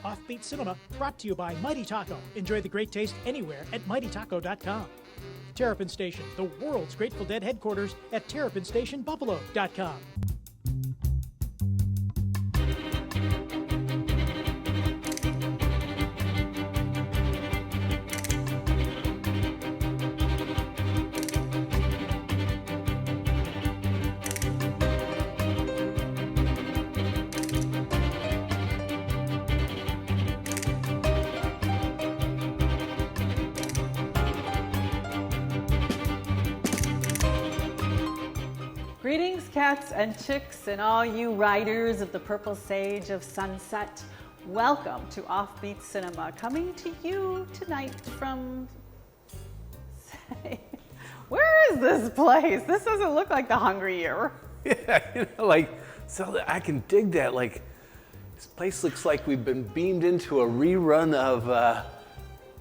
Offbeat Cinema, brought to you by Mighty Taco. Enjoy the great taste anywhere at mightytaco.com. Terrapin Station, the world's Grateful Dead headquarters at terrapinstationbuffalo.com. Greetings, cats and chicks, and all you riders of the purple sage of sunset. Welcome to Offbeat Cinema, coming to you tonight from... Where is this place? This doesn't look like the Hungry Year. Yeah, so I can dig that. Like, this place looks like we've been beamed into a rerun of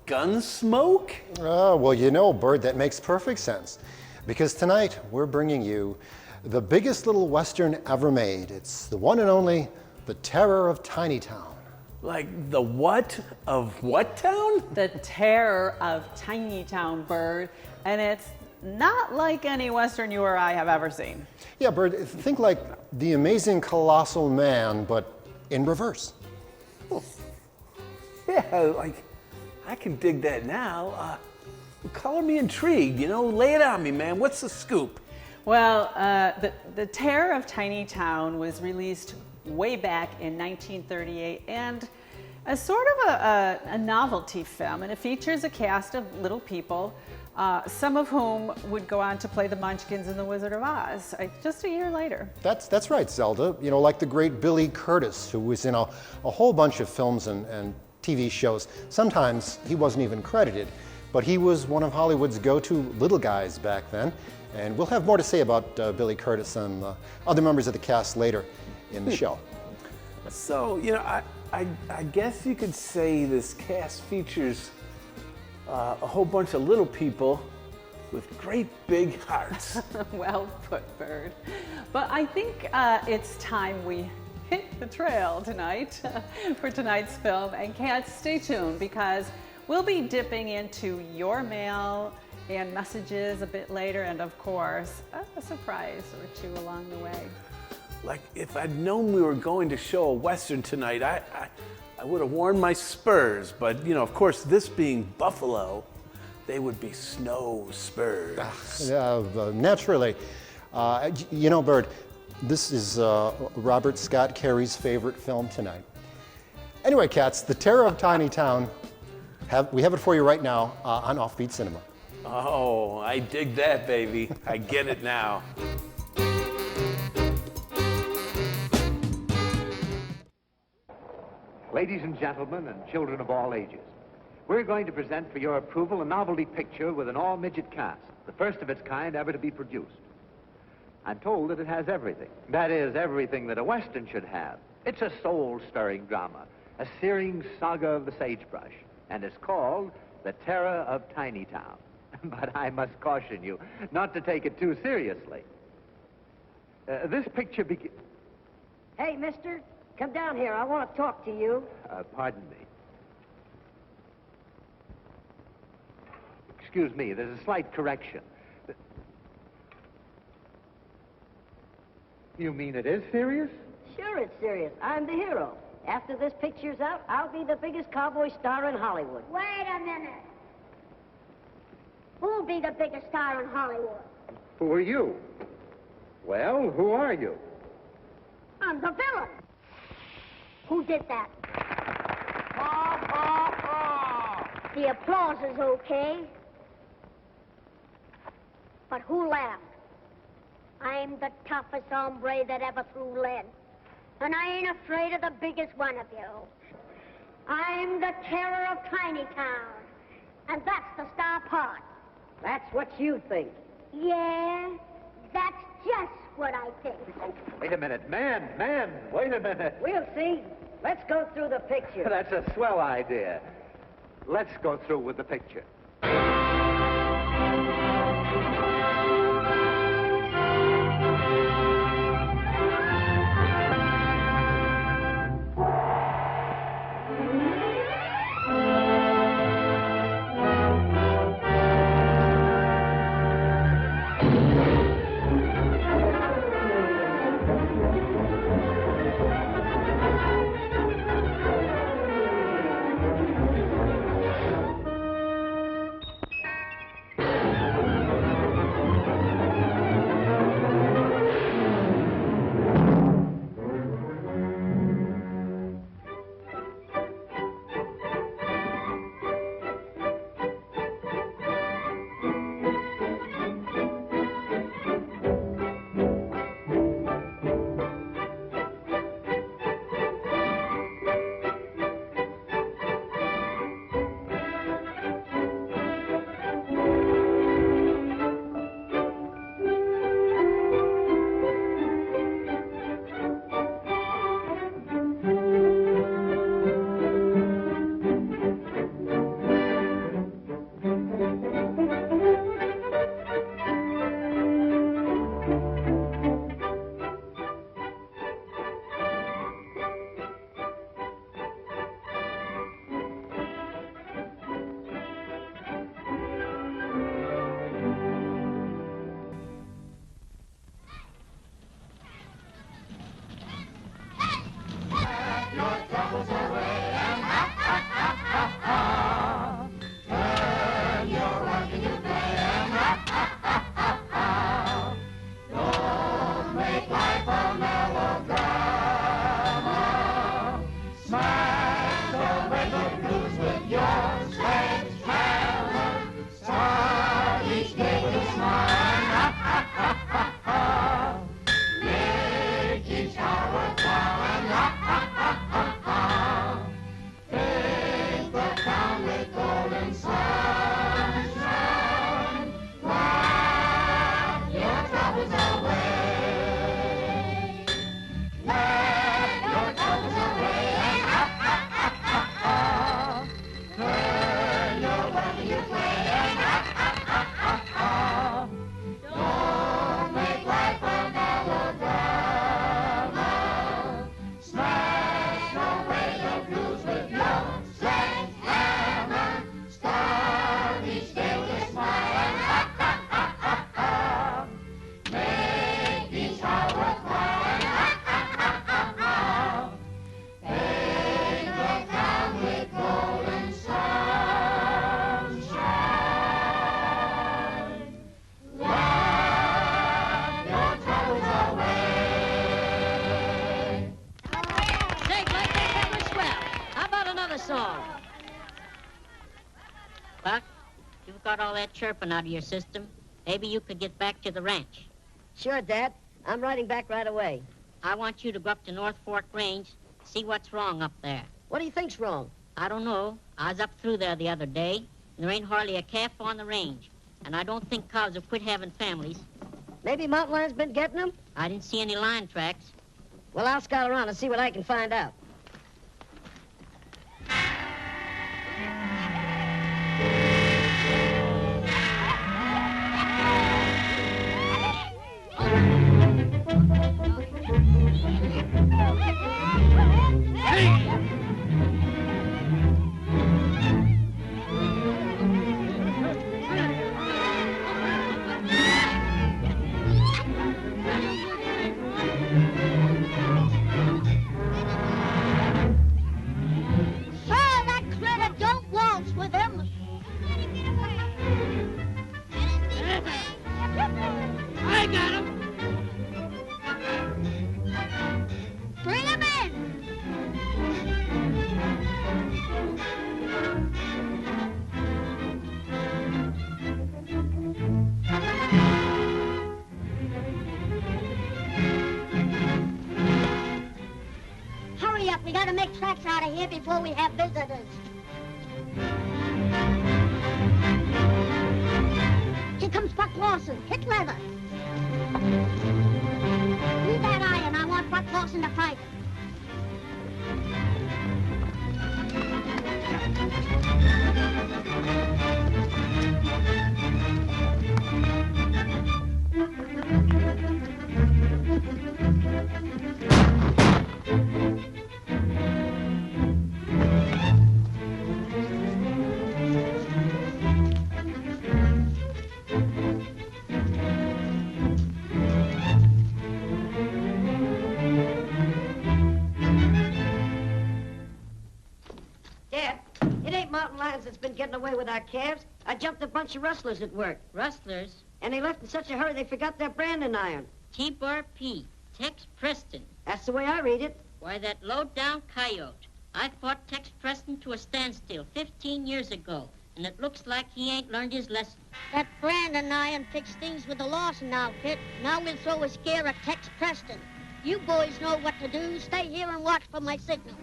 Gunsmoke? Well, Bird, that makes perfect sense. Because tonight, we're bringing you the biggest little Western ever made. It's the one and only The Terror of Tiny Town. Like the what of what town? The Terror of Tiny Town, Bird. And it's not like any Western you or I have ever seen. Yeah, Bird, think like The Amazing Colossal Man, but in reverse. Yeah, like, I can dig that now. Color me intrigued, lay it on me, man. What's the scoop? Well, the Terror of Tiny Town was released way back in 1938 and a sort of a novelty film, and it features a cast of little people, some of whom would go on to play the Munchkins in The Wizard of Oz just a year later. That's right, Zelda. Like the great Billy Curtis, who was in a whole bunch of films and TV shows. Sometimes he wasn't even credited, but he was one of Hollywood's go-to little guys back then. And we'll have more to say about Billy Curtis and other members of the cast later in the show. So, I guess you could say this cast features a whole bunch of little people with great big hearts. Well put, Bird. But I think it's time we hit the trail tonight for tonight's film. And cats, stay tuned because we'll be dipping into your mail and messages a bit later, and of course, a surprise or two along the way. Like, if I'd known we were going to show a Western tonight, I would have worn my spurs, but, of course, this being Buffalo, they would be snow spurs. Naturally. Bird, this is Robert Scott Carey's favorite film tonight. Anyway, cats, The Terror of Tiny Town, we have it for you right now on Offbeat Cinema. Oh, I dig that, baby. I get it now. Ladies and gentlemen and children of all ages, we're going to present for your approval a novelty picture with an all-midget cast, the first of its kind ever to be produced. I'm told that it has everything. That is, everything that a Western should have. It's a soul-stirring drama, a searing saga of the sagebrush, and it's called The Terror of Tiny Town. But I must caution you not to take it too seriously. This picture Hey, mister, come down here. I want to talk to you. Pardon me. Excuse me, there's a slight correction. You mean it is serious? Sure, it's serious. I'm the hero. After this picture's out, I'll be the biggest cowboy star in Hollywood. Wait a minute. Who'll be the biggest star in Hollywood? Who are you? Well, who are you? I'm the villain. Who did that? The applause is okay. But who laughed? I'm the toughest hombre that ever threw lead. And I ain't afraid of the biggest one of you. I'm the terror of Tiny Town. And that's the star part. That's what you think. Yeah, that's just what I think. Oh, wait a minute, man, wait a minute. We'll see. Let's go through the picture. That's a swell idea. Let's go through with the picture. a song. Buck, you've got all that chirping out of your system. Maybe you could get back to the ranch. Sure, Dad. I'm riding back right away. I want you to go up to North Fork Range, see what's wrong up there. What do you think's wrong? I don't know. I was up through there the other day, and there ain't hardly a calf on the range. And I don't think cows have quit having families. Maybe mountain lion's been getting them? I didn't see any lion tracks. Well, I'll scout around and see what I can find out. We gotta make tracks out of here before we have visitors. Here comes Buck Lawson. Hit leather. Leave that iron. I want Buck Lawson to fight. That's been getting away with our calves. I jumped a bunch of rustlers at work. Rustlers? And they left in such a hurry they forgot their branding iron. T-Bar-P, Tex Preston. That's the way I read it. Why, that low-down coyote. I fought Tex Preston to a standstill 15 years ago, and it looks like he ain't learned his lesson. That branding iron fixed things with the Lawson outfit. Now we'll throw a scare at Tex Preston. You boys know what to do. Stay here and watch for my signal.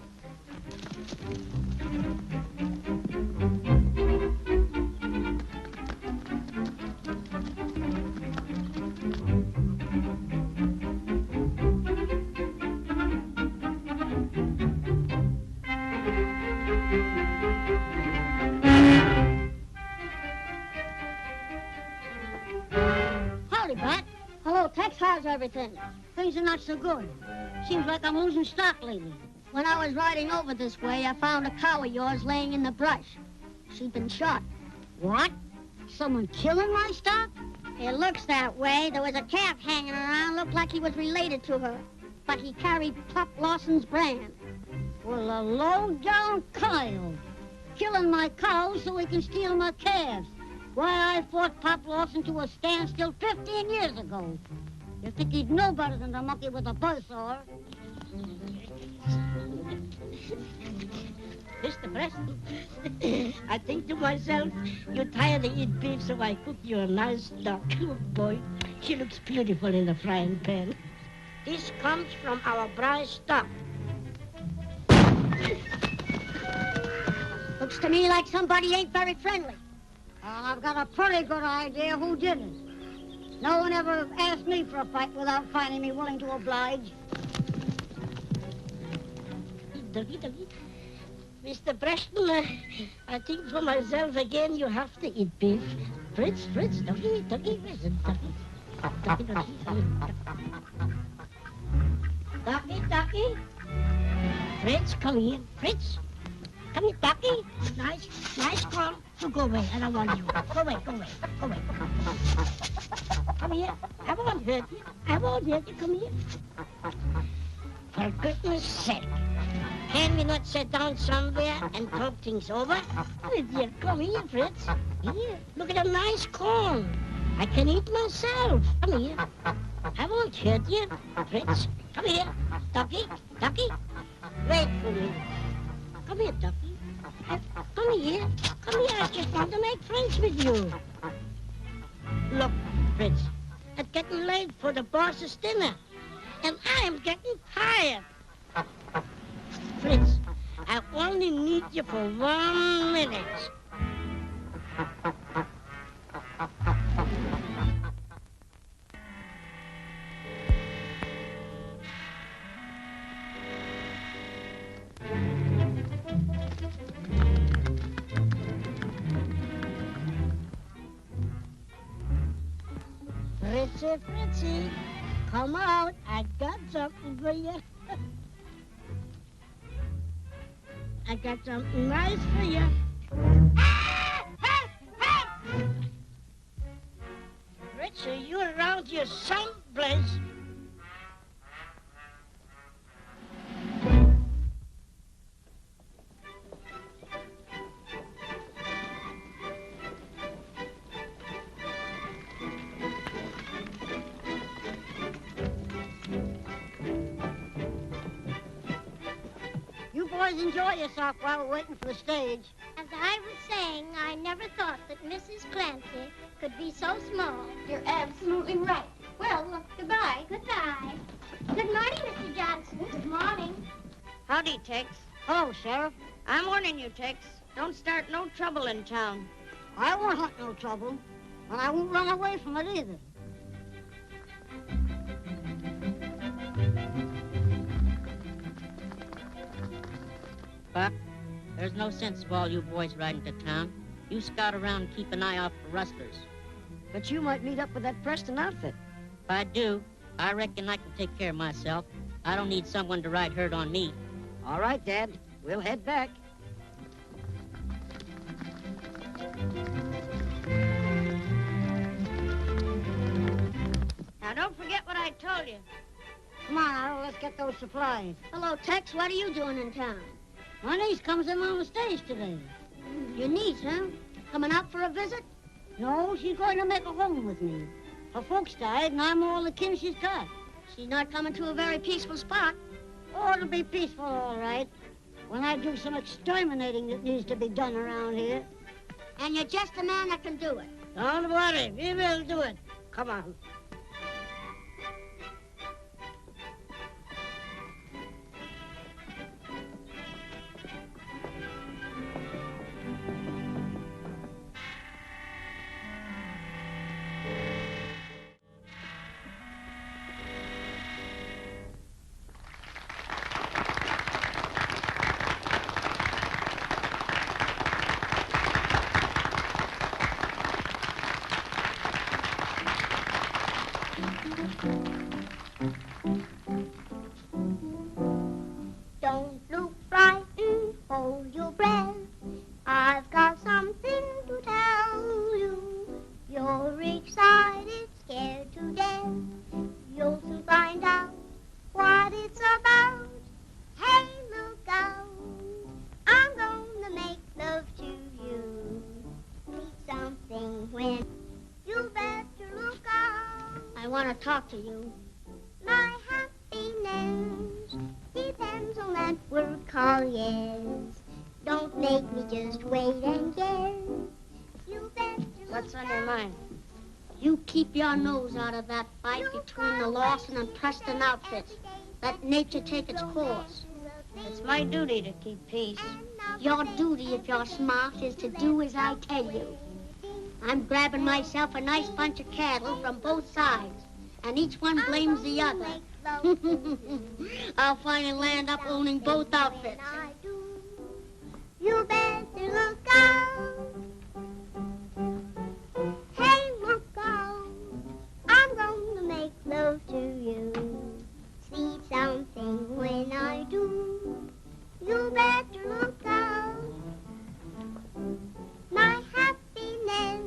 Howdy, Bat. Hello, Tex. How's everything? Things are not so good. Seems like I'm losing stock lately. When I was riding over this way, I found a cow of yours laying in the brush. She'd been shot. What? Someone killing my stock? It looks that way. There was a calf hanging around. Looked like he was related to her. But he carried Pop Lawson's brand. Well, a low-down coyote. Killing my cows so he can steal my calves. Why, I fought Pop Lawson to a standstill 15 years ago. You think he'd know better than to monkey with a buzzsaw? Mr. Preston, I think to myself, you're tired of eating beef, so I cook you a nice duck. Oh, boy, she looks beautiful in the frying pan. This comes from our brass stock. Looks to me like somebody ain't very friendly. I've got a pretty good idea who did it. No one ever asked me for a fight without finding me willing to oblige. Doggy. Mr. Preston, I think for myself again you have to eat beef. Fritz, doggy, listen, doggy. Ducky. Fritz, come here. Fritz, come here, Ducky. Nice call. So go away, I don't want you. Go away. Come here. I won't hurt you. Come here. For goodness sake. Can we not sit down somewhere and talk things over? Oh, dear, come here, Fritz. Here, look at a nice corn. I can eat myself. Come here. I won't hurt you, Fritz. Come here. Ducky. Wait for me. Come here, Ducky. Come here. Come here. I just want to make friends with you. Look, Fritz, it's getting late for the boss's dinner, and I am getting tired. Fritz, I only need you for 1 minute. Fritzy, Fritzy, come out. I got something for you. I got something nice for you. Fritzy, you around here someplace. You boys enjoy yourself while we're waiting for the stage. As I was saying, I never thought that Mrs. Clancy could be so small. You're absolutely right. Well, goodbye. Goodbye. Good morning, Mr. Johnson. Good morning. Howdy, Tex. Hello, Sheriff. I'm warning you, Tex. Don't start no trouble in town. I won't hunt no trouble, and I won't run away from it either. Buck, there's no sense of all you boys riding to town. You scout around and keep an eye out for rustlers. But you might meet up with that Preston outfit. If I do, I reckon I can take care of myself. I don't need someone to ride herd on me. All right, Dad. We'll head back. Now, don't forget what I told you. Come on, Arrow, let's get those supplies. Hello, Tex. What are you doing in town? My niece comes in on the stage today. Your niece, huh? Coming out for a visit? No, she's going to make a home with me. Her folks died, and I'm all the kin she's got. She's not coming to a very peaceful spot. Oh, it'll be peaceful, all right, when I do some exterminating that needs to be done around here. And you're just the man that can do it. Don't worry, we will do it. Come on. Don't look frightened, hold your breath. I've got something to tell you. You're excited, scared to death. You'll soon find out what it's about. Hey, look out, I'm gonna make love to you. Need something when you better look out. I want to talk to you. My happiness depends on that word called yes. Don't make me just wait and guess. You better What's look on your out. mind? You keep your nose out of that fight between the Lawson and Preston outfits. Let nature take its course. It's my duty to keep peace. Your duty, if you're smart, is to do as I tell you. I'm grabbing myself a nice bunch of cattle from both sides, and each one blames the other. I'll finally land up owning both outfits. You better look out. Hey, look out. I'm going to make love to you. See something when I do. You better look out. My happiness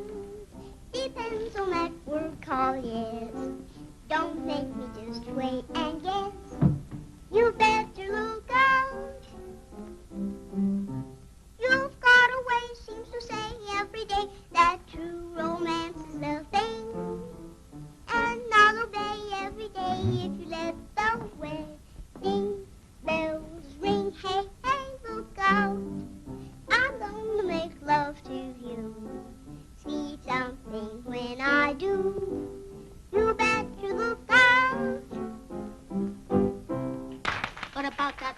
depends on that word called yes. Don't make me just wait and guess. You better look out.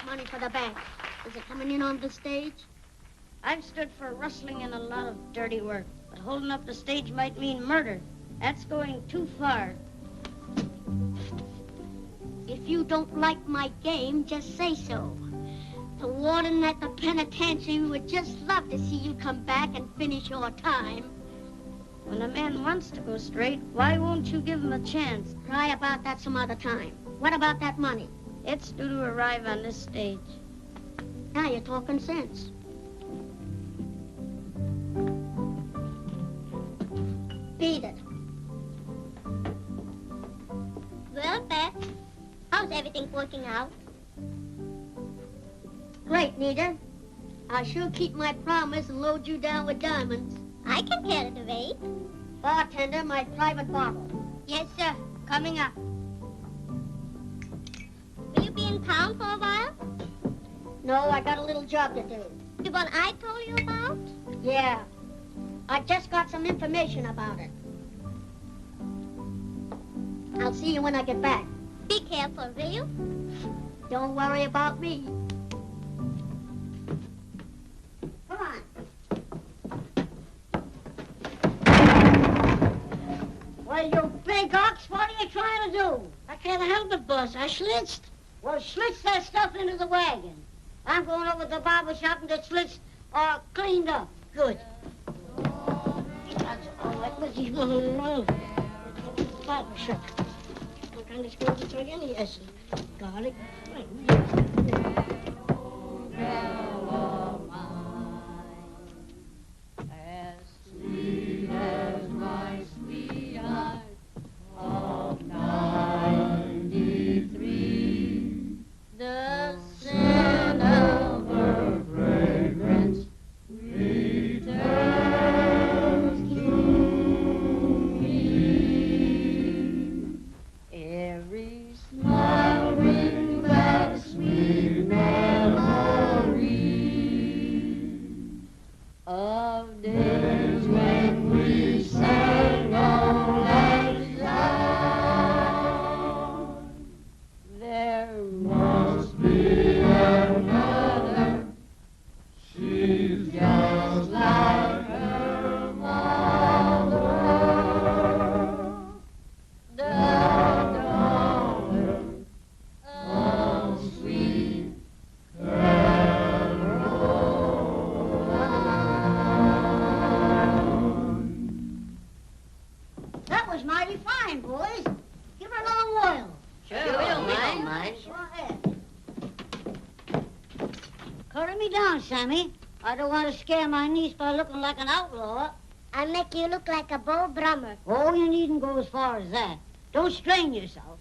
money for the bank. Is it coming in on the stage? I've stood for rustling and a lot of dirty work, but holding up the stage might mean murder. That's going too far. If you don't like my game, just say so. The warden at the penitentiary would just love to see you come back and finish your time. When a man wants to go straight, why won't you give him a chance? Cry about that some other time. What about that money? It's due to arrive on this stage. Now you're talking sense. Beat it. Well, Beth, how's everything working out? Great, Nita. I'll sure keep my promise and load you down with diamonds. I can carry the weight. Bartender, my private bottle. Yes, sir. Coming up. Will you be in town for a while? No, I got a little job to do. The one I told you about? Yeah. I just got some information about it. I'll see you when I get back. Be careful, will you? Don't worry about me. Come on. Well, you big ox, what are you trying to do? I can't help it, boss. I schlitzed. Well, schlitz that stuff into the wagon. I'm going over to the barber shop and get schlitz cleaned up. Good. That's all right. What's he going to barber shop? What kind of skills to take any essence? Garlic. As sweet as my sweetheart of 93, the scent of her fragrance returns to me. Every smile brings back sweet memories of days when we sang all night long. There must be another. She's just like her mother. The daughter of sweet That was mighty fine, boys. Give her a little oil. Sure, we don't mind. Go ahead. Curry me down, Sammy. I don't want to scare my niece by looking like an outlaw. I'll make you look like a bow drummer. Oh, you needn't go as far as that. Don't strain yourself.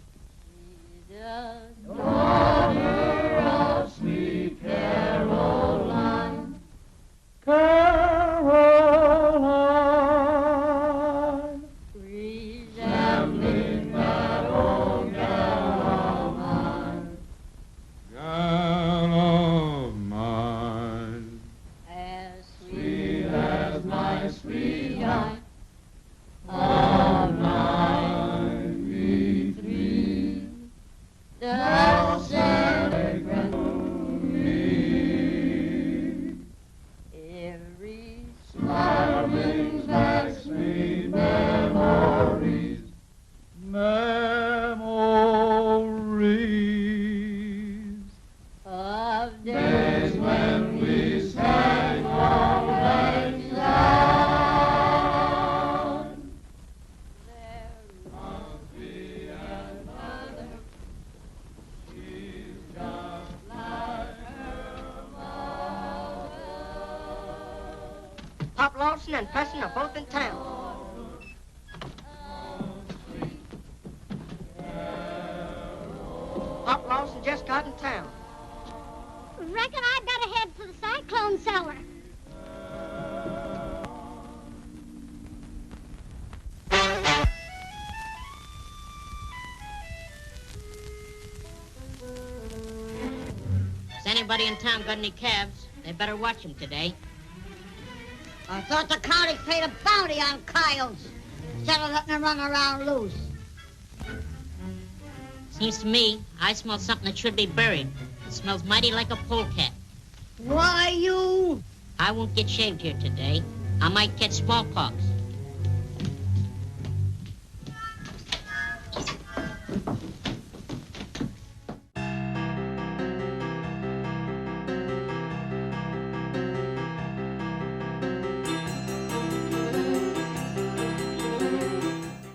The daughter of sweet Caroline. Caroline. Resembling that old gal of mine. Gal of mine. As sweet as my sweetheart of 93. The fragrant me. Every smile brings back sweet memories. Memories of days when we sang all night long. There must be another. She's just like her mother. Pop Lawson and Preston are both in town. Pop Lawson just got in town. Reckon I better head for the cyclone cellar. Has anybody in town got any calves? They better watch them today. I thought the county paid a bounty on coyotes instead of letting them run around loose. Seems to me I smell something that should be buried. It smells mighty like a polecat. Why, you? I won't get shaved here today. I might get smallpox.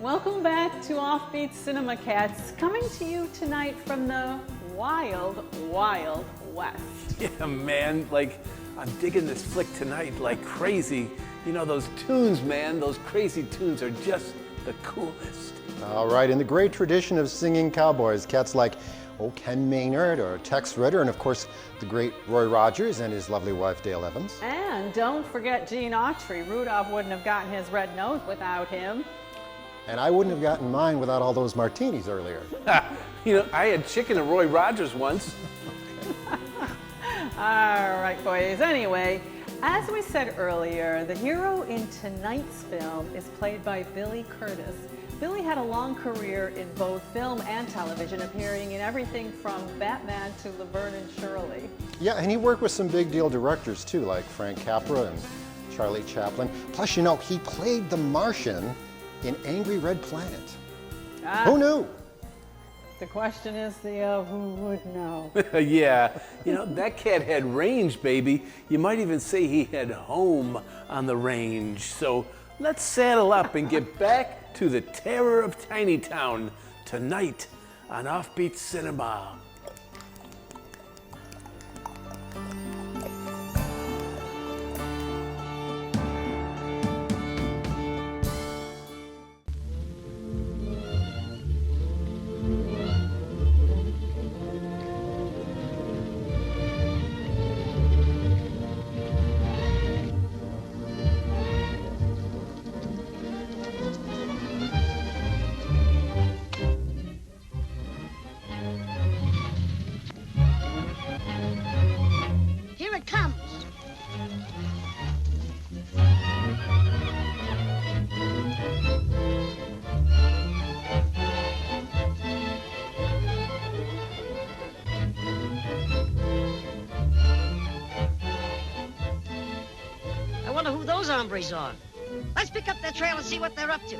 Welcome back to Offbeat Cinema Cats, coming to you tonight from the wild, wild West. Yeah, man, like, I'm digging this flick tonight like crazy. You know, those tunes, man, those crazy tunes are just the coolest. All right, in the great tradition of singing cowboys, cats like Ken Maynard or Tex Ritter, and of course the great Roy Rogers and his lovely wife Dale Evans. And don't forget Gene Autry. Rudolph wouldn't have gotten his red nose without him. And I wouldn't have gotten mine without all those martinis earlier. You know, I had chicken at Roy Rogers once. All right, boys. Anyway, as we said earlier, the hero in tonight's film is played by Billy Curtis. Billy had a long career in both film and television, appearing in everything from Batman to Laverne and Shirley. Yeah, and he worked with some big deal directors too, like Frank Capra and Charlie Chaplin. Plus, you know, he played the Martian in Angry Red Planet. Who knew? The question is who would know? Yeah, you know, that cat had range, baby. You might even say he had home on the range. So let's saddle up and get back to the terror of Tiny Town tonight on Offbeat Cinema. Here it comes. I wonder who those hombres are. Let's pick up their trail and see what they're up to.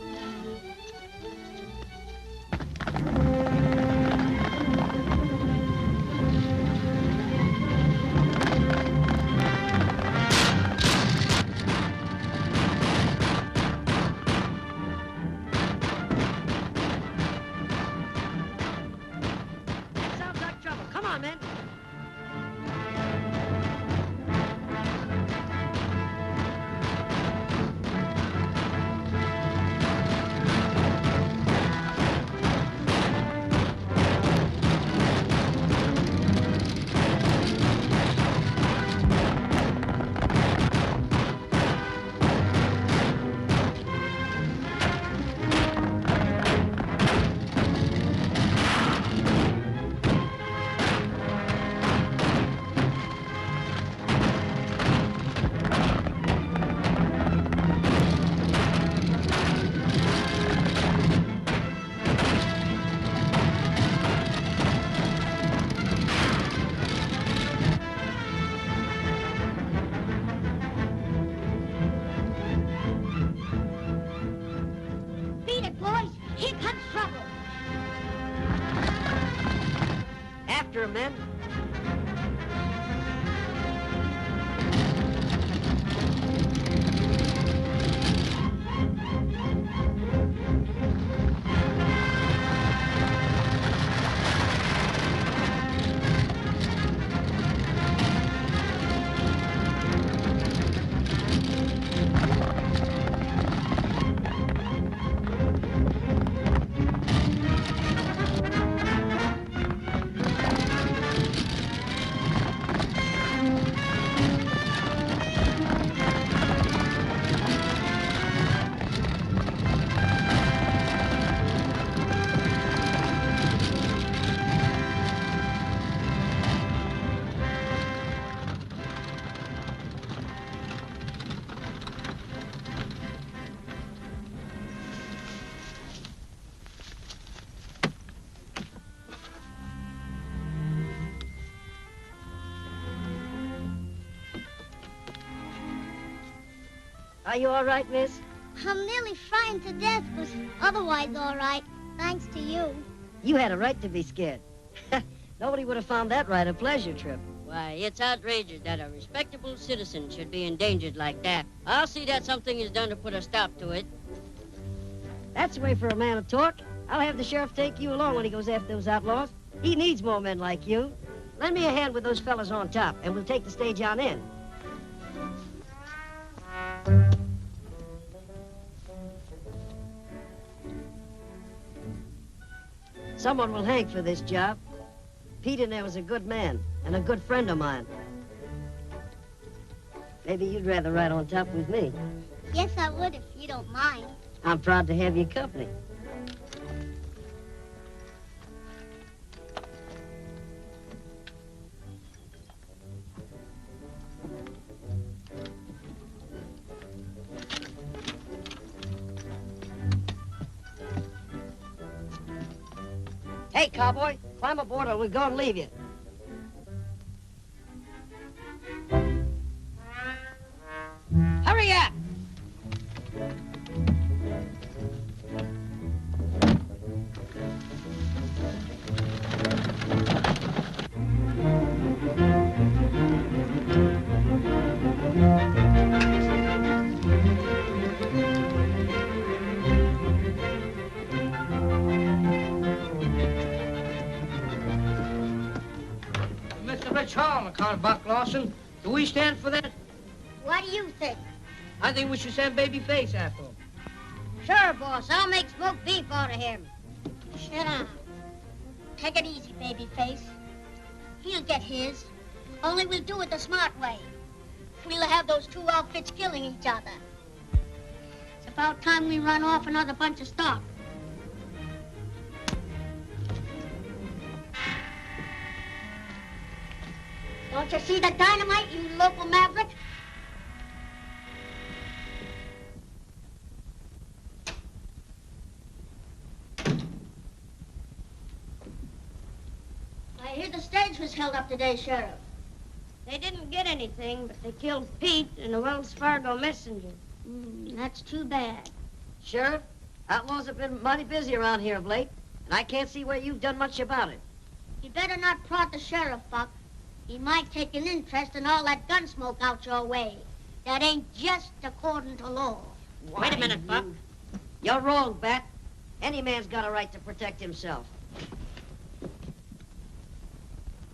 Sounds like trouble. Come on, men. Are you all right, miss? I'm nearly frightened to death, but otherwise all right. Thanks to you. You had a right to be scared. Nobody would have found that ride a pleasure trip. Why, it's outrageous that a respectable citizen should be endangered like that. I'll see that something is done to put a stop to it. That's the way for a man to talk. I'll have the sheriff take you along when he goes after those outlaws. He needs more men like you. Lend me a hand with those fellas on top, and we'll take the stage on in. Someone will hang for this job. Pete in there was a good man and a good friend of mine. Maybe you'd rather ride on top with me. Yes, I would if you don't mind. I'm proud to have your company. Hey, cowboy, climb aboard or we're going to leave you. Hurry up! Mr. Rich Hall, Count Buck Lawson. Do we stand for that? What do you think? I think we should send Babyface after him. Sure, boss. I'll make smoked beef out of him. Shut up. Take it easy, Babyface. He'll get his. Only we'll do it the smart way. We'll have those two outfits killing each other. It's about time we run off another bunch of stock. Don't you see the dynamite, you local maverick? I hear the stage was held up today, Sheriff. They didn't get anything, but they killed Pete and the Wells Fargo messenger. That's too bad. Sheriff, outlaws have been mighty busy around here of late, and I can't see where you've done much about it. You better not prod the sheriff, Buck. He might take an interest in all that gun smoke out your way. That ain't just according to law. Wait a minute, Buck. You're wrong, Bat. Any man's got a right to protect himself.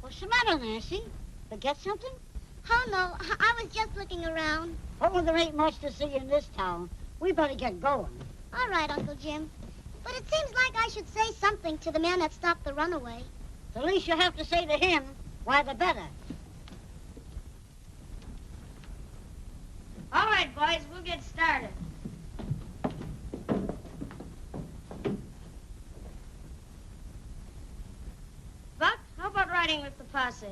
What's the matter, Nancy? Forget something? Oh, no. I was just looking around. Oh, there ain't much to see in this town. We better get going. All right, Uncle Jim. But it seems like I should say something to the man that stopped the runaway. The least you have to say to him, why, the better. All right, boys, we'll get started. Buck, how about riding with the posse?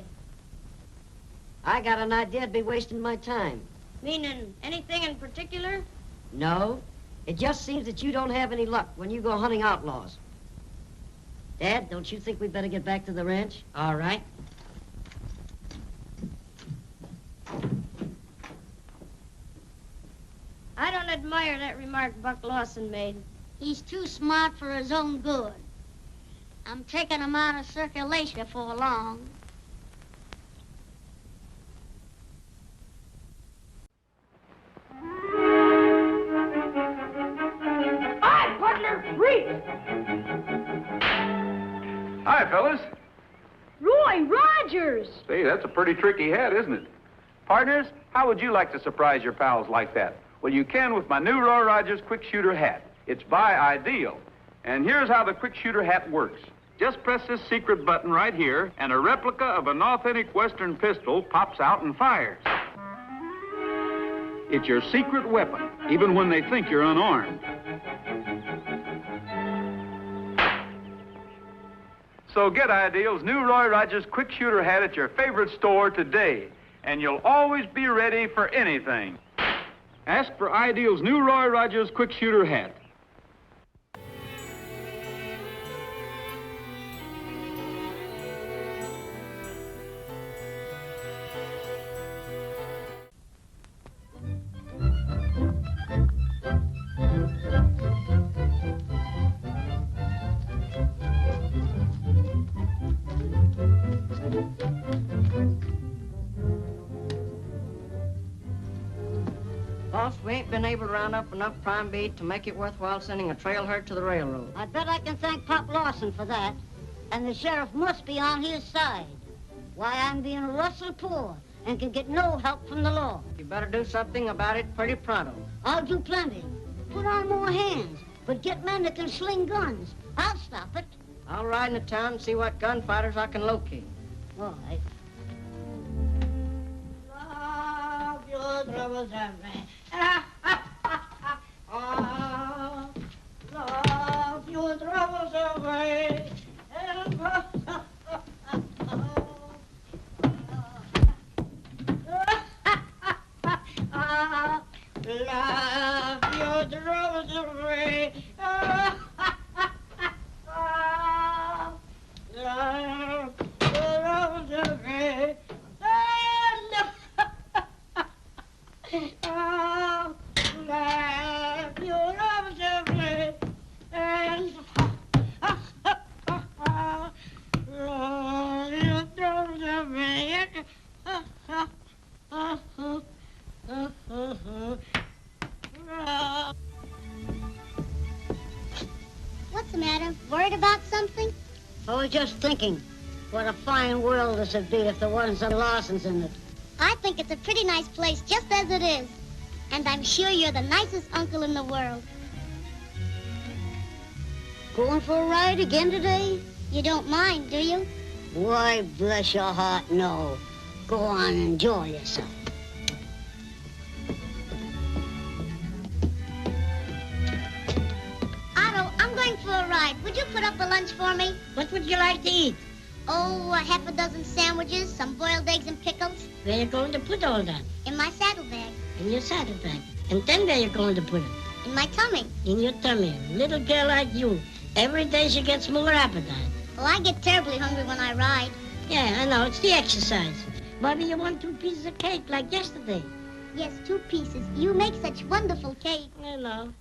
I got an idea I'd be wasting my time. Meaning anything in particular? No. It just seems that you don't have any luck when you go hunting outlaws. Dad, don't you think we'd better get back to the ranch? All right. I don't admire that remark Buck Lawson made. He's too smart for his own good. I'm taking him out of circulation before long. Hi, partner, reach! Hi, fellas. Roy Rogers! See, that's a pretty tricky hat, isn't it? Partners, how would you like to surprise your pals like that? Well, you can with my new Roy Rogers Quick Shooter hat. It's by Ideal. And here's how the Quick Shooter hat works. Just press this secret button right here, and a replica of an authentic Western pistol pops out and fires. It's your secret weapon, even when they think you're unarmed. So get Ideal's new Roy Rogers Quick Shooter hat at your favorite store today, and you'll always be ready for anything. Ask for Ideal's new Roy Rogers Quick Shooter hat. Boss, we ain't been able to round up enough prime beef to make it worthwhile sending a trail herd to the railroad. I bet I can thank Pop Lawson for that. And the sheriff must be on his side. Why, I'm being rustle poor and can get no help from the law. You better do something about it pretty pronto. I'll do plenty. Put on more hands, but get men that can sling guns. I'll stop it. I'll ride into town and see what gunfighters I can locate. All right. Love your troubles away. Love your troubles away. Love your troubles away. Love your troubles away. Love your troubles away. And love your troubles away. What's the matter? Worried about something? I was just thinking, what a fine world this would be if there wasn't some Lawsons in it. I think it's a pretty nice place just as it is. And I'm sure you're the nicest uncle in the world. Going for a ride again today? You don't mind, do you? Why, bless your heart, no. Go on and enjoy yourself. Otto, I'm going for a ride. Would you put up a lunch for me? What would you like to eat? Oh, half a dozen sandwiches, some boiled eggs and pickles. Where you going to put all that? In my saddlebag. In your saddlebag. And then where you going to put it? In my tummy. In your tummy. A little girl like you. Every day she gets more appetite. Well, I get terribly hungry when I ride. Yeah, I know. It's the exercise. Maybe you want 2 pieces of cake like yesterday. Yes, 2 pieces. You make such wonderful cake. I know.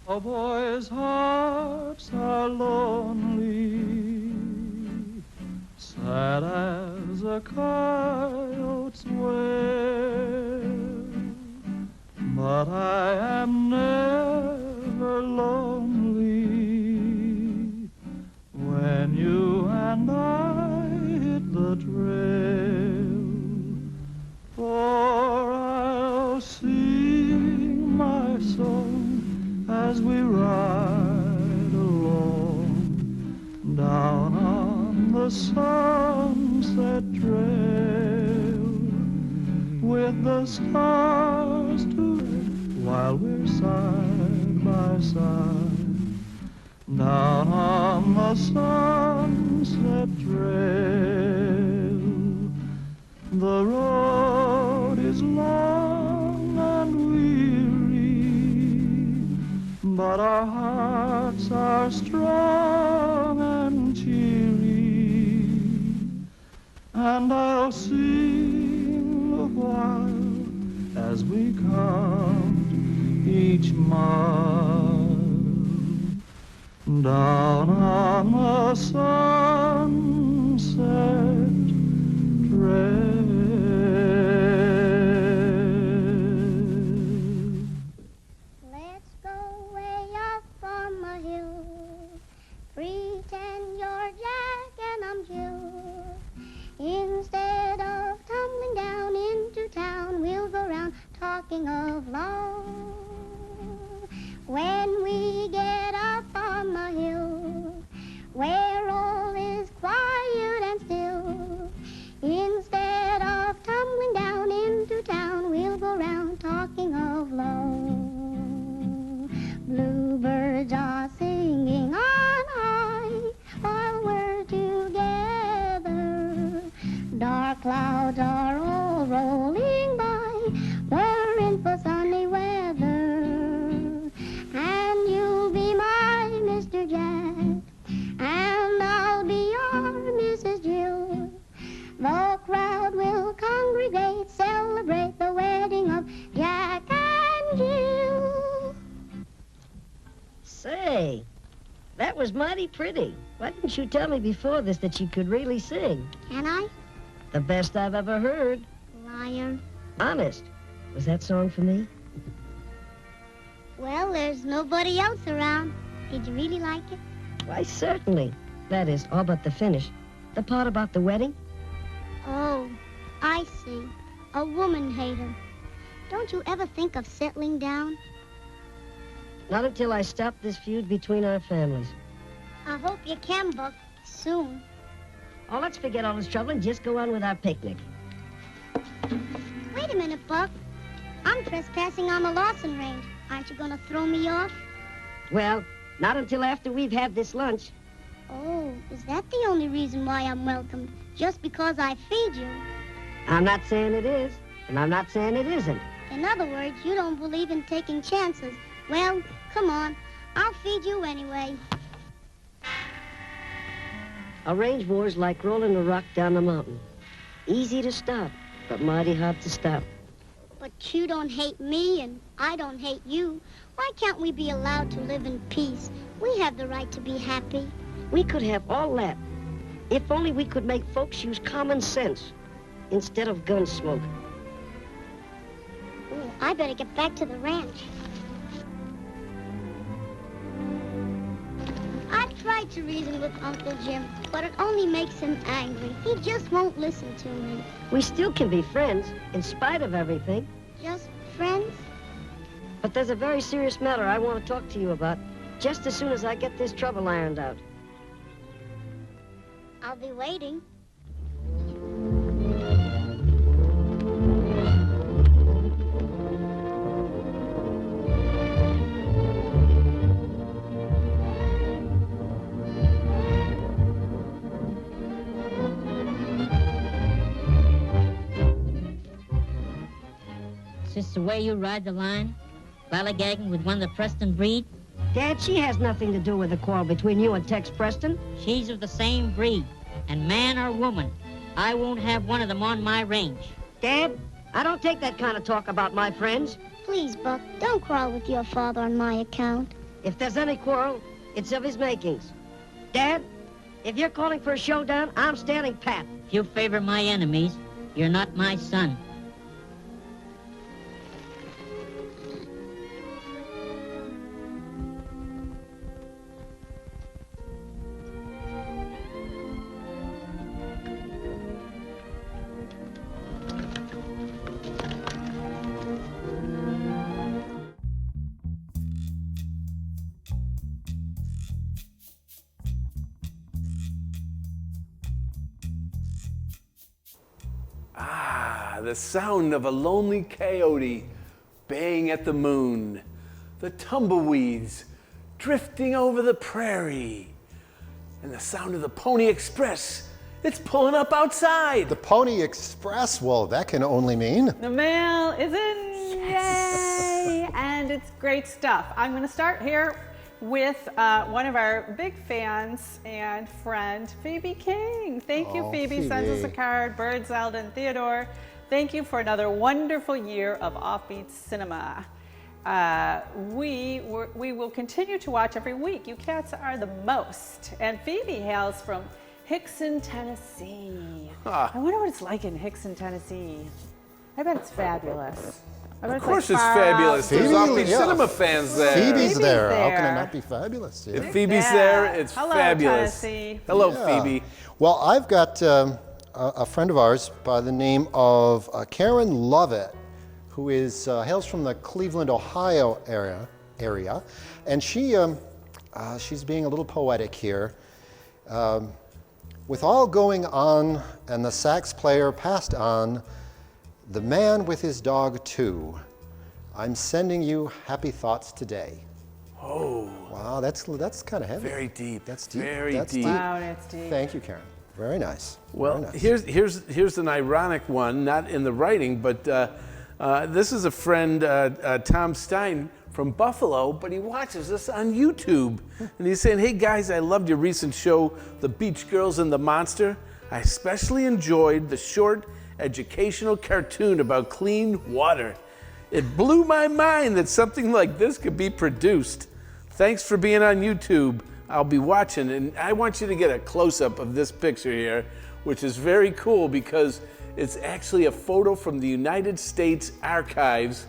A boy's hearts are lonely, sad as a coyote's wail, but I am never lonely when you and I hit the trail, for I'll sing my song as we ride along down on the sunset trail with the stars to while we're side by side down on the sunset trail. The road is long and weary, but our hearts are strong and cheery, and I'll sing a while as we count each mile down on the sunset trail. Let's go way up on the hill. Pretend you're Jack and I'm Jill. Instead of tumbling down into town, we'll go round talking of love. When we get up on the hill, where all is quiet and still, instead of tumbling down into town, we'll go round talking of love. Bluebirds are singing on high while we're together. Dark clouds are all rolling was mighty pretty. Why didn't you tell me before this that you could really sing? Can I? The best I've ever heard. Liar. Honest. Was that song for me? Well, there's nobody else around. Did you really like it? Why, certainly. That is, all but the finish. The part about the wedding? Oh, I see. A woman hater. Don't you ever think of settling down? Not until I stop this feud between our families. I hope you can, Buck, soon. Oh, let's forget all this trouble and just go on with our picnic. Wait a minute, Buck. I'm trespassing on the Lawson Range. Aren't you gonna throw me off? Well, not until after we've had this lunch. Oh, is that the only reason why I'm welcomed? Just because I feed you? I'm not saying it is, and I'm not saying it isn't. In other words, you don't believe in taking chances. Well, come on. I'll feed you anyway. A range war's like rolling a rock down a mountain. Easy to stop, but mighty hard to stop. But you don't hate me, and I don't hate you. Why can't we be allowed to live in peace? We have the right to be happy. We could have all that, if only we could make folks use common sense instead of gun smoke. Ooh, I better get back to the ranch. I've tried to reason with Uncle Jim, but it only makes him angry. He just won't listen to me. We still can be friends, in spite of everything. Just friends? But there's a very serious matter I want to talk to you about, just as soon as I get this trouble ironed out. I'll be waiting. Is this the way you ride the line? Ballygagging with one of the Preston breed? Dad, she has nothing to do with the quarrel between you and Tex Preston. She's of the same breed. And man or woman, I won't have one of them on my range. Dad, I don't take that kind of talk about my friends. Please, Buck, don't quarrel with your father on my account. If there's any quarrel, it's of his makings. Dad, if you're calling for a showdown, I'm standing pat. If you favor my enemies, you're not my son. The sound of a lonely coyote baying at the moon, the tumbleweeds drifting over the prairie, and the sound of the Pony Express. It's pulling up outside. The Pony Express, well, that can only mean... The mail is in, yay! And it's great stuff. I'm gonna start here with one of our big fans and friend, Phoebe King. Thank you, Phoebe. Sends us a card. Bird, Zelda, and Theodore. Thank you for another wonderful year of Offbeat Cinema. We will continue to watch every week. You cats are the most. And Phoebe hails from Hickson, Tennessee. I wonder what it's like in Hickson, Tennessee. I bet it's fabulous. Of course it's fabulous. There's Offbeat Cinema fans there. Phoebe's there. How can it not be fabulous? Yeah. If Phoebe's there, it's Hello, fabulous. Tennessee. Hello, Phoebe. Well, I've got a friend of ours by the name of Karen Lovett, who is hails from the Cleveland, Ohio area, and she's being a little poetic here. With all going on and the sax player passed on, the man with his dog too, I'm sending you happy thoughts today. Oh. Wow, that's kind of heavy. Very deep. That's deep. Very that's deep. Wow, that's deep. Thank you, Karen. Very nice. Well, Very nice. here's an ironic one, not in the writing, but this is a friend, Tom Stein from Buffalo, but he watches us on YouTube. And he's saying, hey guys, I loved your recent show, The Beach Girls and the Monster. I especially enjoyed the short educational cartoon about clean water. It blew my mind that something like this could be produced. Thanks for being on YouTube. I'll be watching, and I want you to get a close-up of this picture here, which is very cool because it's actually a photo from the United States Archives,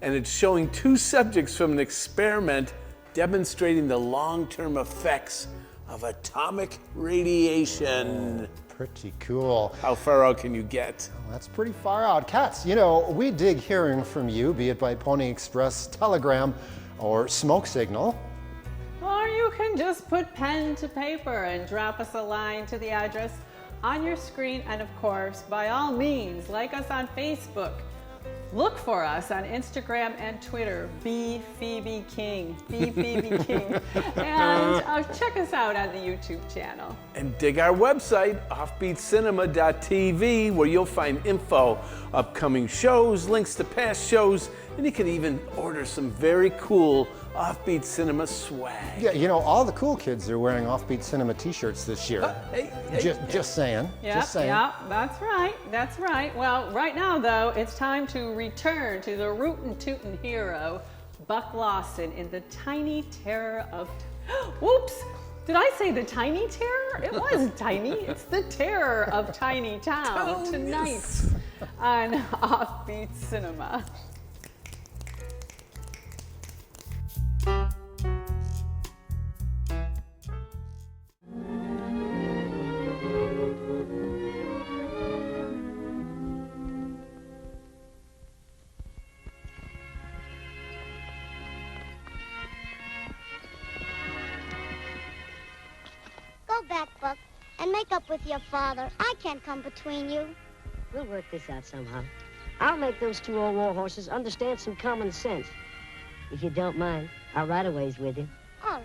and it's showing two subjects from an experiment demonstrating the long-term effects of atomic radiation. Pretty cool. How far out can you get? Well, that's pretty far out. Katz, you know, we dig hearing from you, be it by Pony Express, telegram, or smoke signal. Or you can just put pen to paper and drop us a line to the address on your screen. And of course, by all means, like us on Facebook. Look for us on Instagram and Twitter, Be Phoebe King, Be Phoebe King. And check us out on the YouTube channel. And dig our website, offbeatcinema.tv, where you'll find info, upcoming shows, links to past shows, and you can even order some very cool Offbeat Cinema swag. Yeah, you know, all the cool kids are wearing Offbeat Cinema t-shirts this year. Just saying. Yep, Just saying. Yeah, that's right. That's right. Well, right now, though, it's time to return to the rootin' tootin' hero, Buck Lawson, in the Tiny Terror of... Whoops! Did I say the Tiny Terror? It wasn't tiny. It's the Terror of Tiny Town tonight on Offbeat Cinema. Go back, Buck, and make up with your father. I can't come between you. We'll work this out somehow. I'll make those two old war horses understand some common sense. If you don't mind, I'll ride a ways with you. All right.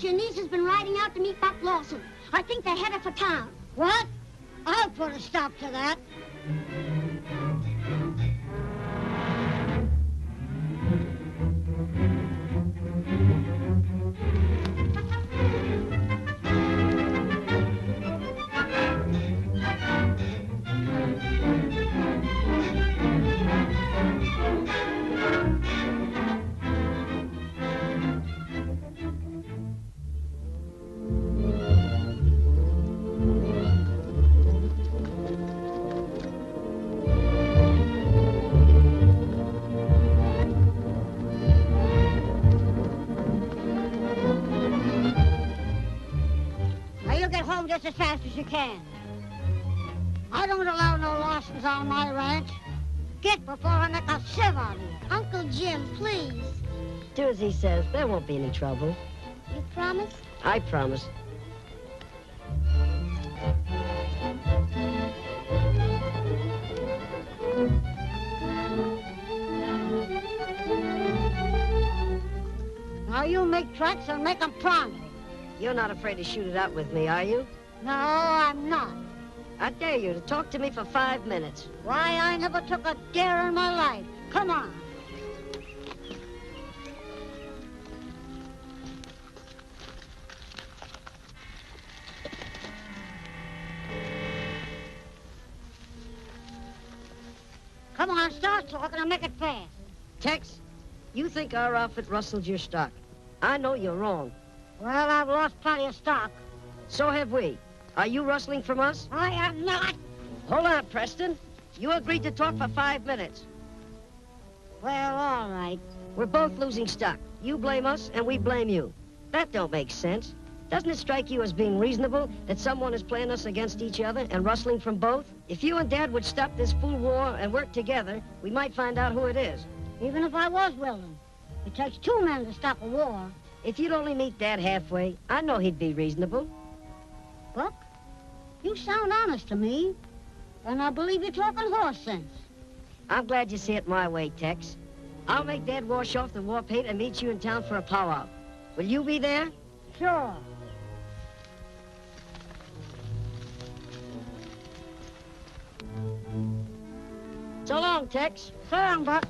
Your niece has been riding out to meet Buck Lawson. I think they're headed for town. What? I'll put a stop to that. Just as fast as you can. I don't allow no Lawsons on my ranch. Get before I make a sieve out of you. Uncle Jim, please. Do as he says. There won't be any trouble. You promise? I promise. Now you make tracks and make them promise. You're not afraid to shoot it out with me, are you? No, I'm not. I dare you to talk to me for 5 minutes. Why, I never took a dare in my life. Come on. Come on, start talking and make it fast. Tex, you think our outfit rustled your stock. I know you're wrong. Well, I've lost plenty of stock. So have we. Are you rustling from us? I am not. Hold on, Preston. You agreed to talk for 5 minutes. Well, all right. We're both losing stock. You blame us, and we blame you. That don't make sense. Doesn't it strike you as being reasonable that someone is playing us against each other and rustling from both? If you and Dad would stop this fool war and work together, we might find out who it is. Even if I was willing. It takes 2 men to stop a war. If you'd only meet Dad halfway, I know he'd be reasonable. Buck, you sound honest to me, and I believe you're talking horse sense. I'm glad you see it my way, Tex. I'll make Dad wash off the war paint and meet you in town for a powwow. Will you be there? Sure. So long, Tex. So long, Buck.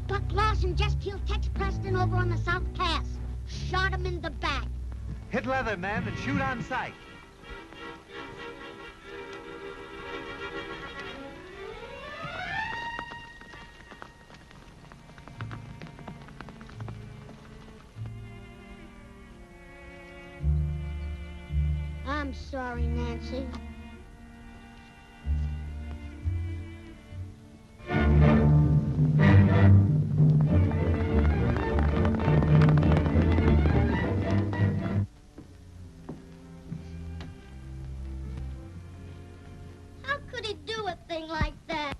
Buck Lawson just killed Tex Preston over on the South Pass. Shot him in the back. Hit leather, ma'am, and shoot on sight. I'm sorry, Nancy. How could he do a thing like that?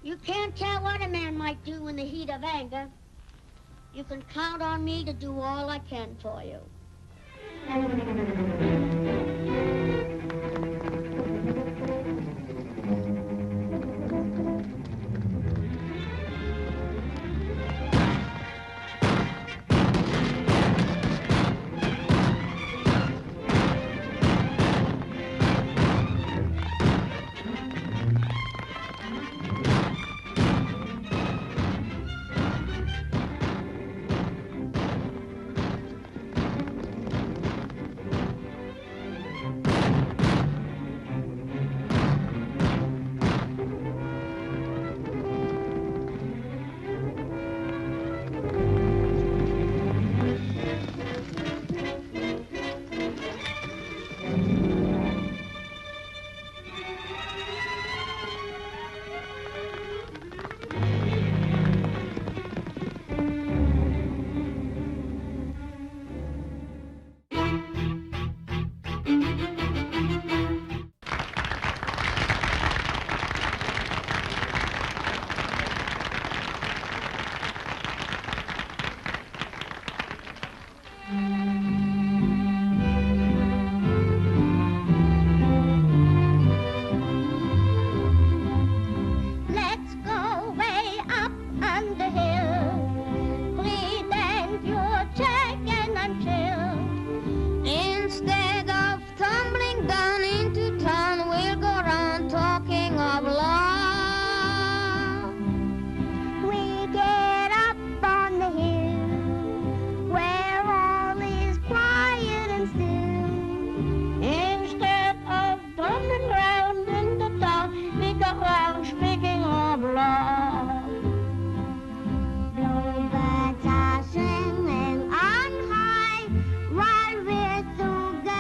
You can't tell what a man might do in the heat of anger. You can count on me to do all I can for you. Let's go way up on the hill. Breathe and pure, check and unchill. Instead of tumbling down into town, we'll go round talking of love. We get up on the hill where all is quiet and still. Instead of tumbling round into town, we go round speaking of love. Bluebirds are singing on high while we're together.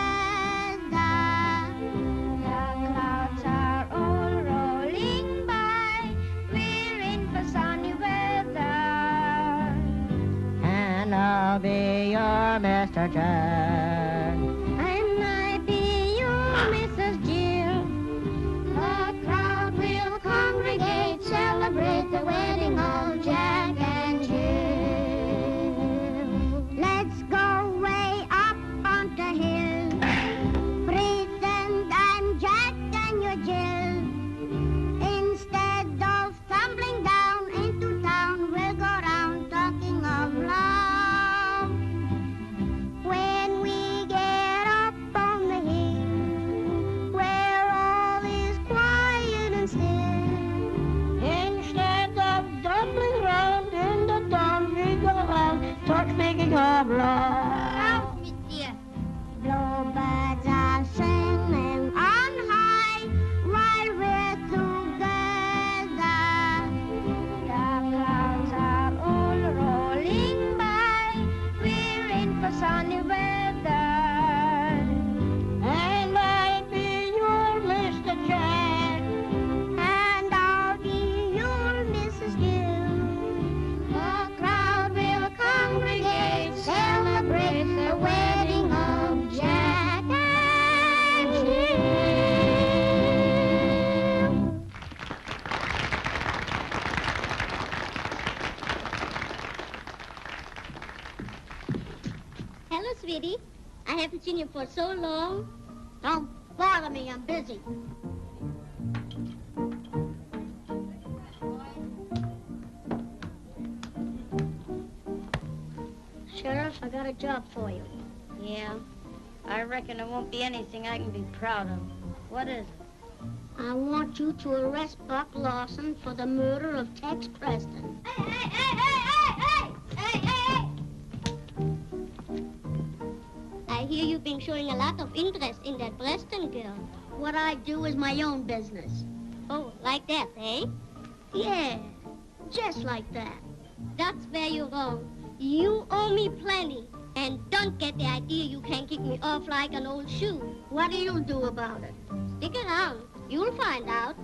The clouds are all rolling by. We're in for sunny weather. And I'll be your Mr. Jack. And I be your Mrs. Jill. The crowd will congregate, celebrate the wedding of Jack and Jill. Let's go way up on the hill. Pretend I'm Jack and you're Jill. Instead of tumbling down into town, we'll go round talking of love. When we Kitty. I haven't seen you for so long. Don't bother me, I'm busy. Sheriff, I got a job for you. Yeah, I reckon it won't be anything I can be proud of. What is it? I want you to arrest Buck Lawson for the murder of Tex Preston. Hey, hey, hey, hey, hey, hey, hey, hey! I hear you've been showing a lot of interest in that Preston girl. What I do is my own business. Oh, like that, eh? Yeah, just like that. That's where you're wrong. You owe me plenty. And don't get the idea you can kick me off like an old shoe. What do you do about it? Stick around. You'll find out.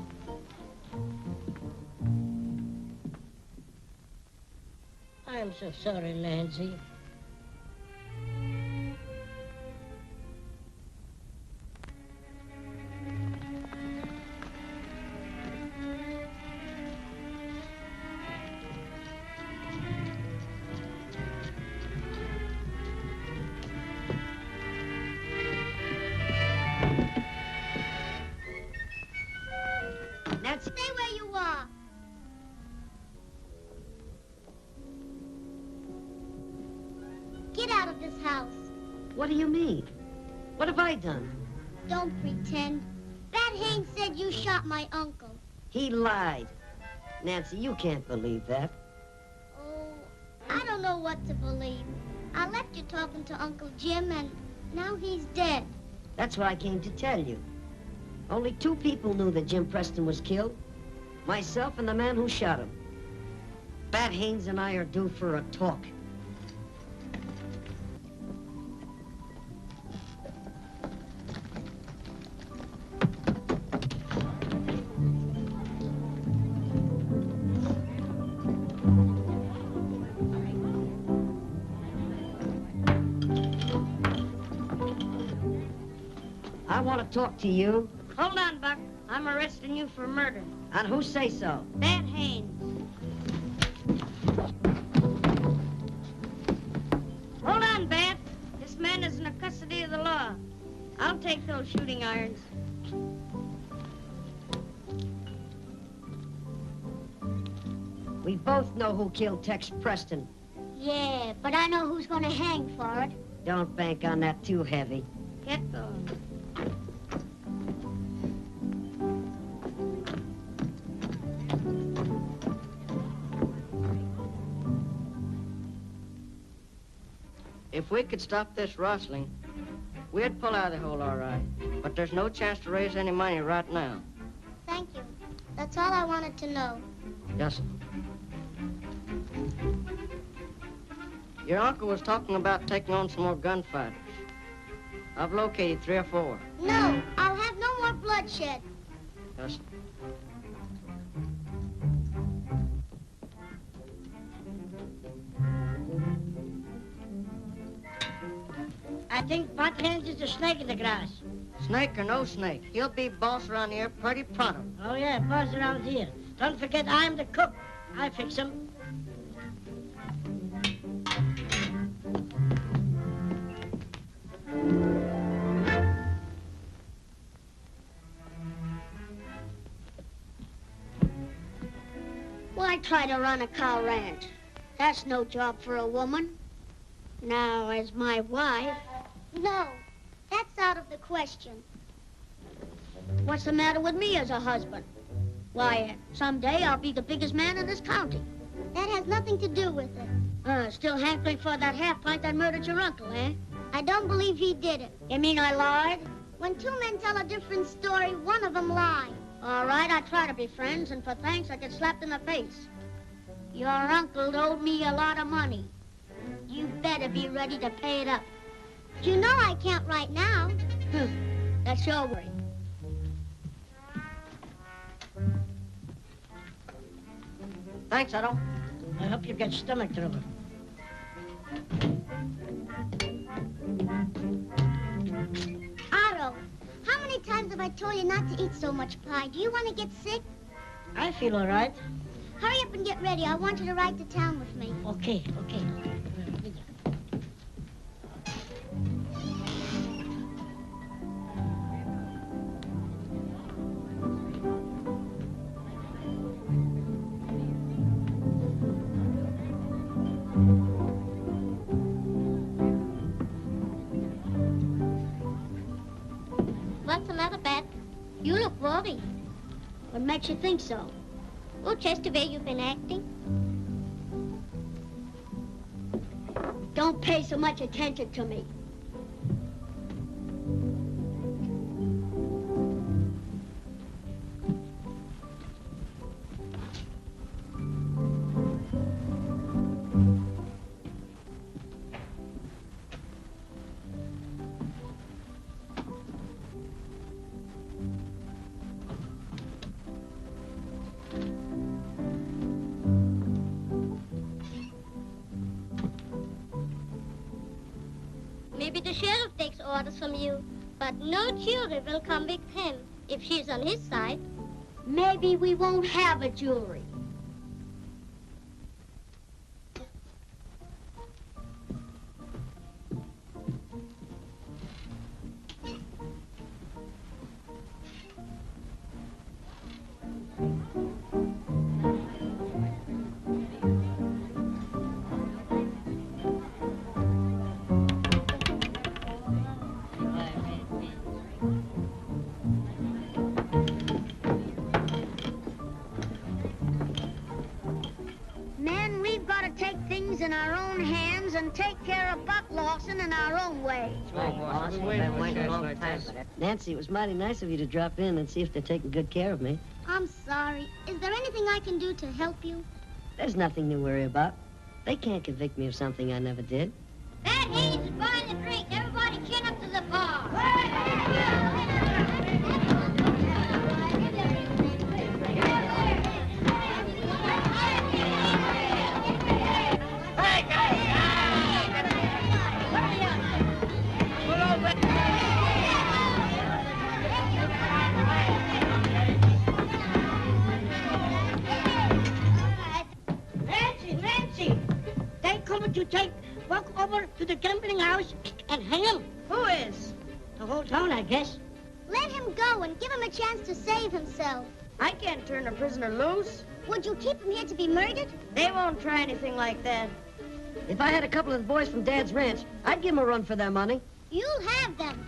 I'm so sorry, Nancy. Stay where you are. Get out of this house. What do you mean? What have I done? Don't pretend. Bat Haynes said you shot my uncle. He lied. Nancy, you can't believe that. Oh, I don't know what to believe. I left you talking to Uncle Jim, and now he's dead. That's what I came to tell you. Only 2 people knew that Jim Preston was killed. Myself and the man who shot him. Bat Haynes and I are due for a talk. I want to talk to you. Hold on, Buck. I'm arresting you for murder. And who say so? Bat Haynes. Hold on, Bat. This man is in the custody of the law. I'll take those shooting irons. We both know who killed Tex Preston. Yeah, but I know who's gonna hang for it. Don't bank on that too heavy. Get going. If we could stop this rustling, we'd pull out of the hole all right. But there's no chance to raise any money right now. Thank you. That's all I wanted to know. Yes, sir. Your uncle was talking about taking on some more gunfighters. I've located 3 or 4. No, I'll have no more bloodshed. Yes, sir. I think Bat Haynes is a snake in the grass. Snake or no snake, he'll be boss around here pretty pronto. Oh, yeah, boss around here. Don't forget I'm the cook. I fix him. Why try to run a cow ranch? That's no job for a woman. Now, as my wife... No, that's out of the question. What's the matter with me as a husband? Why, someday I'll be the biggest man in this county. That has nothing to do with it. Still hankering for that half-pint that murdered your uncle, eh? I don't believe he did it. You mean I lied? When 2 men tell a different story, one of them lied. All right, I try to be friends, and for thanks I get slapped in the face. Your uncle owed me a lot of money. You better be ready to pay it up. You know I can't right now. That's your worry. Thanks, Otto. I hope you get stomach trouble. Otto, how many times have I told you not to eat so much pie? Do you want to get sick? I feel all right. Hurry up and get ready. I want you to ride to town with me. Okay, okay. naughty. What makes you think so? Oh, just the way you've been acting. Don't pay so much attention to me. Maybe the sheriff takes orders from you, but no jury will convict him if she's on his side. Maybe we won't have a jury. Men, we've got to take things in our own hands and take care of Buck Lawson in our own way. Nancy, it was mighty nice of you to drop in and see if they're taking good care of me. I'm sorry. Is there anything I can do to help you? There's nothing to worry about. They can't convict me of something I never did. Bad Hayes is buying the drink. Everybody chin up to the bar. Nancy! They coming to take Buck over to the gambling house and hang him. Who is? The whole town, I guess. Let him go and give him a chance to save himself. I can't turn a prisoner loose. Would you keep him here to be murdered? They won't try anything like that. If I had a couple of the boys from Dad's ranch, I'd give them a run for their money. You'll have them.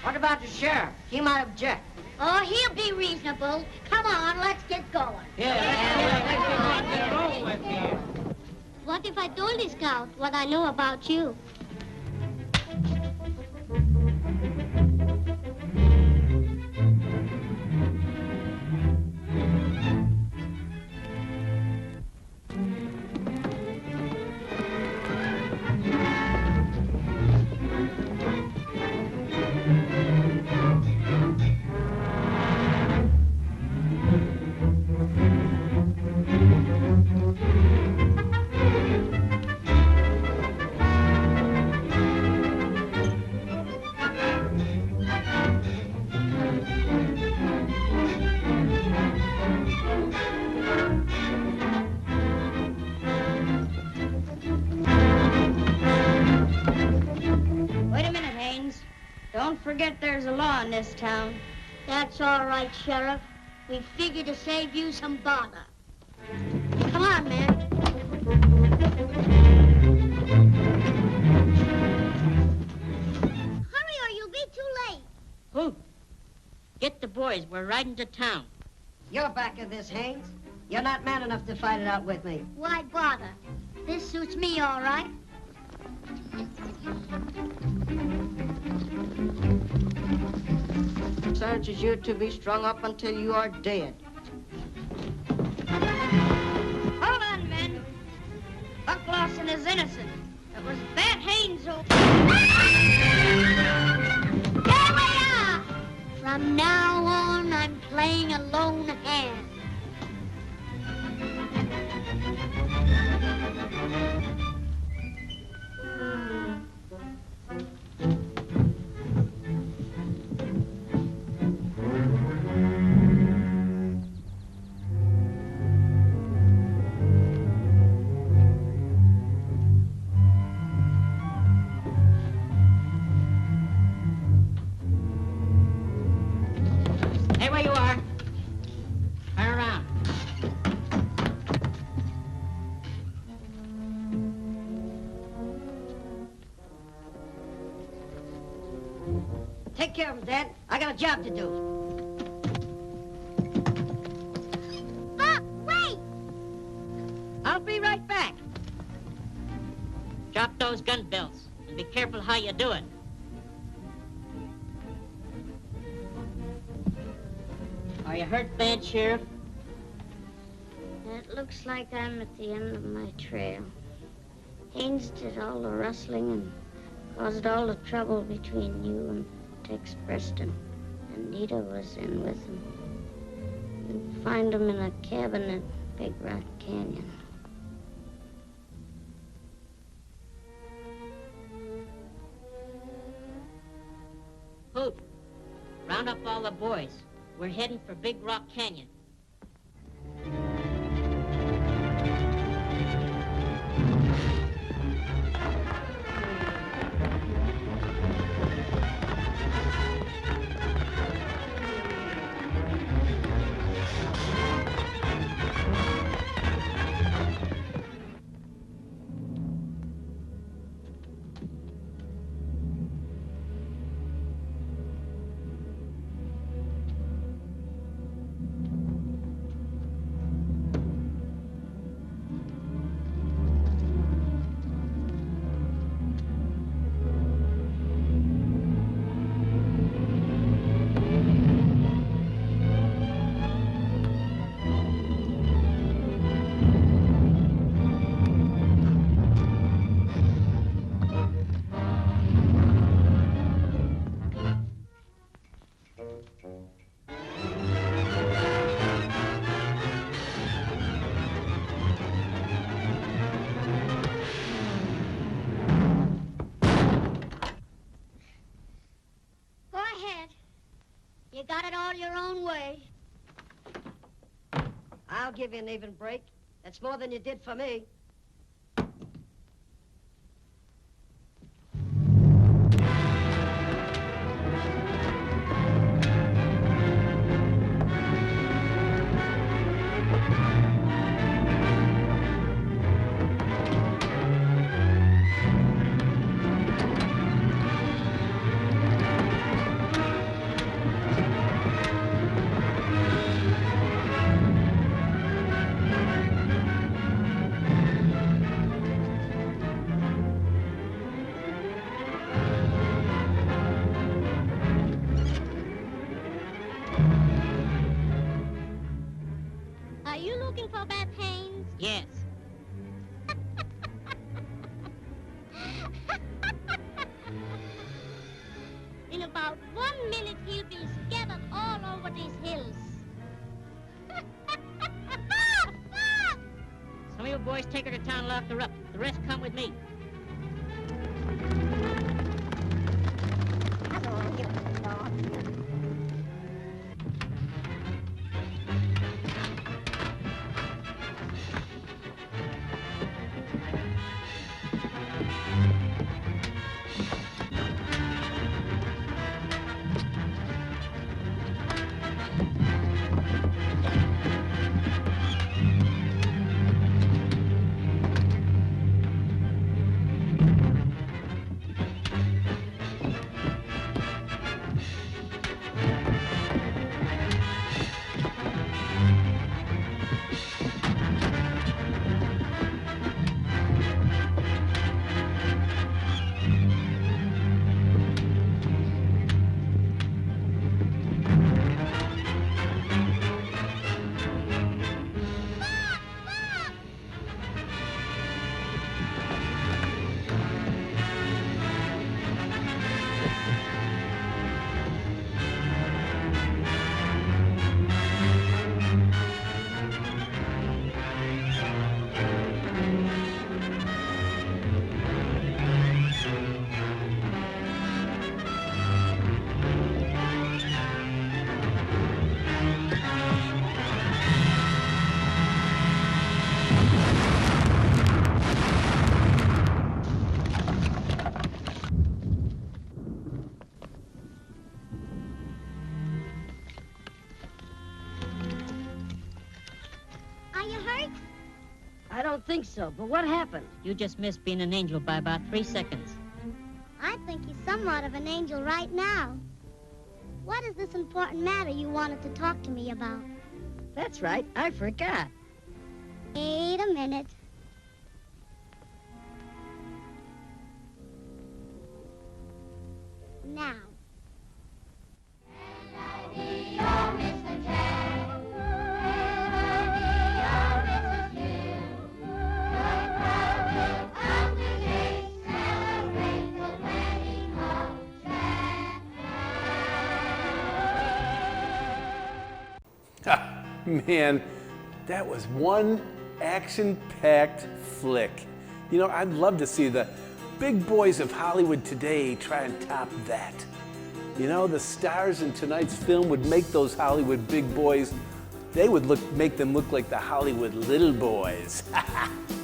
What about the sheriff? He might object. Oh, he'll be reasonable. Come on, let's get going. What if I told the scout what I know about you? Wait a minute, Haynes. Don't forget there's a law in this town. That's all right, Sheriff. We figured to save you some bother. Come on, man. Hurry or you'll be too late. Who? Get the boys. We're riding to town. You're back of this, Haynes. You're not man enough to fight it out with me. Why bother? This suits me all right. Sentences you to be strung up until you are dead. Hold on, men. Buck Lawson is innocent. It was Bad Haynes who... There we are! From now on, I'm playing a lone hand. Hey, where you are. Take care of him, Dad. I got a job to do. Buck, wait! I'll be right back. Drop those gun belts and be careful how you do it. Are you hurt bad, Sheriff? It looks like I'm at the end of my trail. Haynes did all the rustling and caused all the trouble between you and Tex Preston. Anita was in with him. And find him in a cabin at Big Rock Canyon. Hoot, round up all the boys. We're heading for Big Rock Canyon. Go ahead. You got it all your own way. I'll give you an even break. That's more than you did for me. Are you looking for Beth Haynes? Yes. In about 1 minute, he'll be scattered all over these hills. Some of you boys take her to town and lock her up. The rest come with me. Are you hurt? I don't think so, but what happened? You just missed being an angel by about 3 seconds. I think he's somewhat of an angel right now. What is this important matter you wanted to talk to me about? That's right, I forgot. Wait a minute. Now. Man, that was one action-packed flick. You know, I'd love to see the big boys of Hollywood today try and top that. You know, the stars in tonight's film would make those Hollywood big boys, they would make them look like the Hollywood little boys.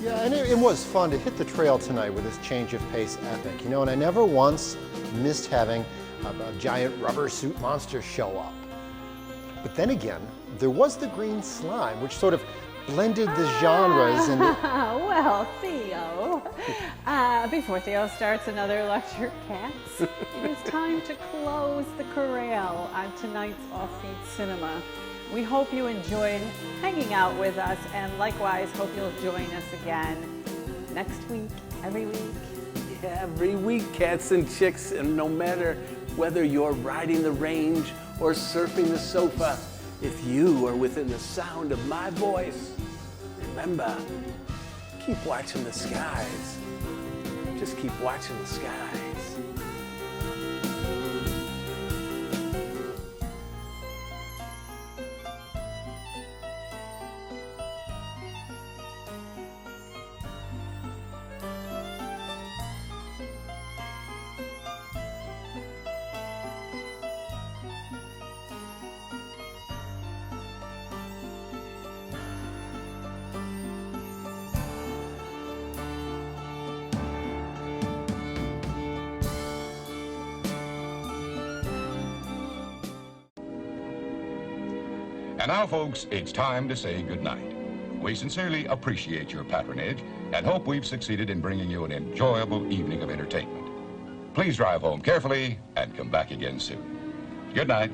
Yeah, and it was fun to hit the trail tonight with this change of pace epic, you know, and I never once missed having a giant rubber suit monster show up. But then again, there was the green slime, which sort of blended the genres. And well, Theo, before Theo starts another lecture, cats, it is time to close the corral on tonight's Off-Beat Cinema. We hope you enjoyed hanging out with us, and likewise hope you'll join us again next week, every week. Yeah, every week, cats and chicks, and no matter whether you're riding the range or surfing the sofa, if you are within the sound of my voice, remember, keep watching the skies. Just keep watching the skies. And now, folks, it's time to say goodnight. We sincerely appreciate your patronage and hope we've succeeded in bringing you an enjoyable evening of entertainment. Please drive home carefully and come back again soon. Good night.